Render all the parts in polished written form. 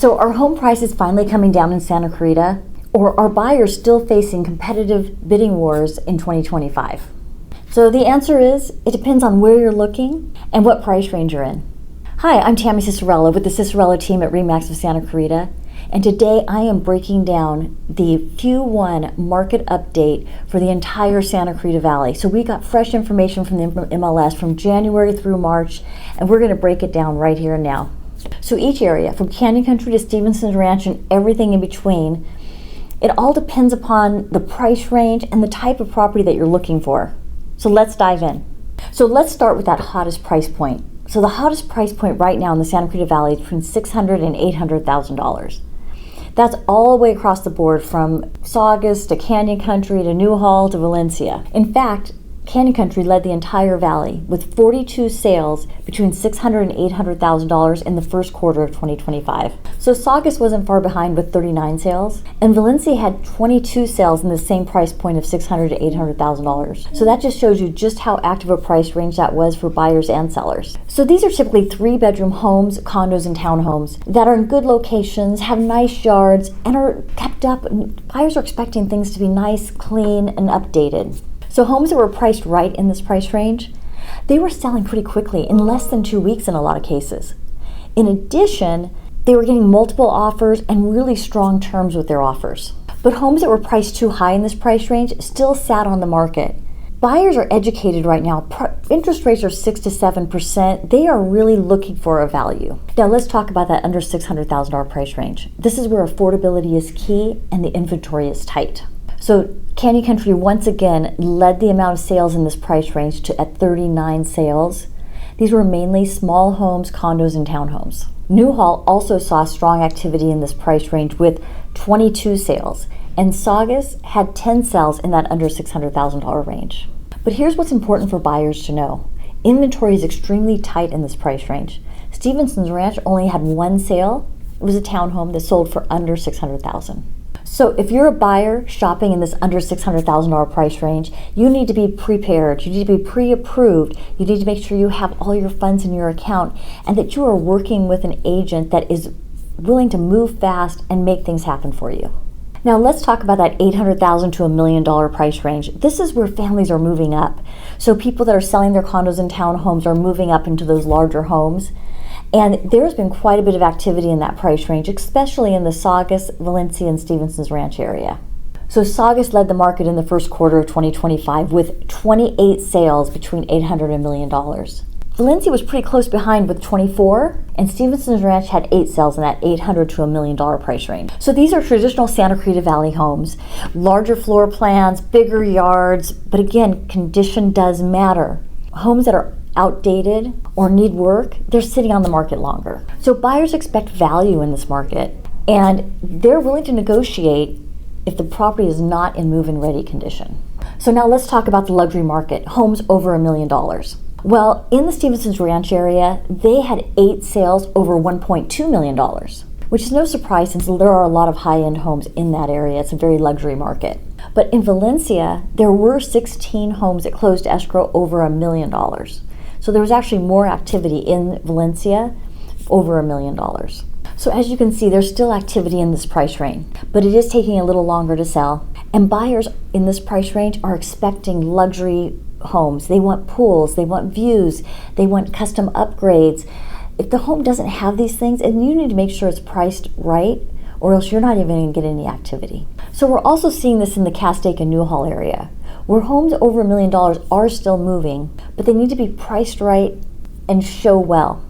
So are home prices finally coming down in Santa Clarita? Or are buyers still facing competitive bidding wars in 2025? So the answer is, it depends on where you're looking and what price range you're in. Hi, I'm Tami Cicerello with the Cicerello Team at RE/MAX of Santa Clarita. And today I am breaking down the Q1 market update for the entire Santa Clarita Valley. So we got fresh information from the MLS from January through March, and we're going to break it down right here and now. So each area, from Canyon Country to Stevenson Ranch and everything in between, it all depends upon the price range and the type of property that you're looking for. So let's dive in. So let's start with that hottest price point. So the hottest price point right now in the Santa Clarita Valley is between $600,000 and $800,000. That's all the way across the board, from Saugus to Canyon Country to Newhall to Valencia. In fact, Canyon Country led the entire valley with 42 sales between $600,000 and $800,000 in the first quarter of 2025. So Saugus wasn't far behind with 39 sales, and Valencia had 22 sales in the same price point of $600,000 to $800,000. So that just shows you just how active a price range that was for buyers and sellers. So these are typically 3-bedroom homes, condos, and townhomes that are in good locations, have nice yards, and are kept up. Buyers are expecting things to be nice, clean, and updated. So homes that were priced right in this price range, they were selling pretty quickly, in less than 2 weeks in a lot of cases. In addition, they were getting multiple offers and really strong terms with their offers. But homes that were priced too high in this price range still sat on the market. Buyers are educated right now. Interest rates are 6 to 7%. They are really looking for a value. Now let's talk about that under $600,000 price range. This is where affordability is key and the inventory is tight. So Canyon Country once again led the amount of sales in this price range at 39 sales. These were mainly small homes, condos, and townhomes. Newhall also saw strong activity in this price range with 22 sales, and Saugus had 10 sales in that under $600,000 range. But here's what's important for buyers to know. Inventory is extremely tight in this price range. Stevenson Ranch only had 1 sale. It was a townhome that sold for under $600,000. So if you're a buyer shopping in this under $600,000 price range, you need to be prepared. You need to be pre-approved. You need to make sure you have all your funds in your account and that you are working with an agent that is willing to move fast and make things happen for you. Now let's talk about that $800,000 to $1 million price range. This is where families are moving up. So people that are selling their condos and townhomes are moving up into those larger homes. And there's been quite a bit of activity in that price range, especially in the Saugus, Valencia, and Stevenson's Ranch area. So Saugus led the market in the first quarter of 2025 with 28 sales between $800,000 and $1 million. Valencia was pretty close behind with 24, and Stevenson's Ranch had 8 sales in that $800,000 to $1 million price range. So these are traditional Santa Clarita Valley homes, larger floor plans, bigger yards, but again, condition does matter. Homes that are outdated or need work, they're sitting on the market longer. So buyers expect value in this market, and they're willing to negotiate if the property is not in move-in ready condition. So now let's talk about the luxury market, homes over $1 million. Well, in the Stevenson's Ranch area, they had 8 sales over $1.2 million, which is no surprise since there are a lot of high-end homes in that area. It's a very luxury market. But in Valencia, there were 16 homes that closed escrow over $1 million. So there was actually more activity in Valencia, over $1 million. So as you can see, there's still activity in this price range, but it is taking a little longer to sell. And buyers in this price range are expecting luxury homes. They want pools, they want views, they want custom upgrades. If the home doesn't have these things, and you need to make sure it's priced right, or else you're not even going to get any activity. So we're also seeing this in the Castaic and Newhall area, where homes over $1 million are still moving, but they need to be priced right and show well,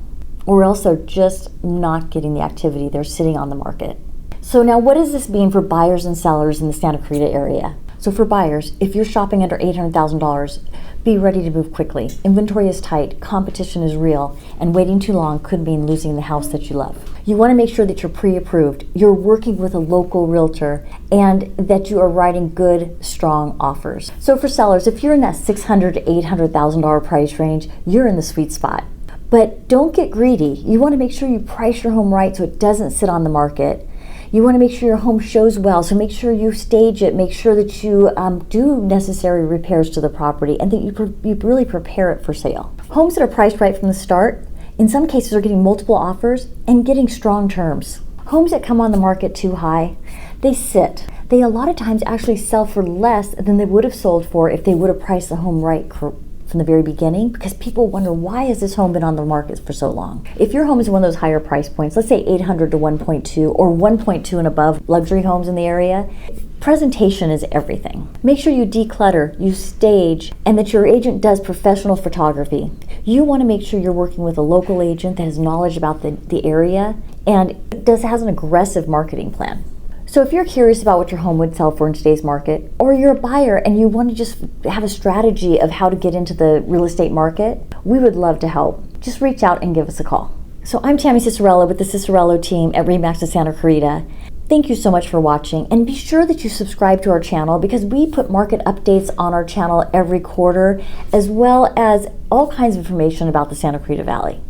or else they're just not getting the activity. They're sitting on the market. So now what does this mean for buyers and sellers in the Santa Clarita area? So for buyers, if you're shopping under $800,000, be ready to move quickly. Inventory is tight, competition is real, and waiting too long could mean losing the house that you love. You want to make sure that you're pre-approved, you're working with a local realtor, and that you are writing good, strong offers. So for sellers, if you're in that $600,000 to $800,000 price range, you're in the sweet spot. But don't get greedy. You want to make sure you price your home right so it doesn't sit on the market. You want to make sure your home shows well, so make sure you stage it, make sure that you do necessary repairs to the property, and that you really prepare it for sale. Homes that are priced right from the start, in some cases, are getting multiple offers and getting strong terms. Homes that come on the market too high, they sit. They a lot of times actually sell for less than they would have sold for if they would have priced the home right from the very beginning, because people wonder, why has this home been on the market for so long? If your home is one of those higher price points, let's say 800 to 1.2 or 1.2 and above luxury homes in the area, presentation is everything. Make sure you declutter, you stage, and that your agent does professional photography. You want to make sure you're working with a local agent that has knowledge about the area and has an aggressive marketing plan. So if you're curious about what your home would sell for in today's market, or you're a buyer and you want to just have a strategy of how to get into the real estate market, we would love to help. Just reach out and give us a call. So I'm Tami Cicerello with the Cicerello Team at RE/MAX of Santa Clarita. Thank you so much for watching, and be sure that you subscribe to our channel because we put market updates on our channel every quarter, as well as all kinds of information about the Santa Clarita Valley.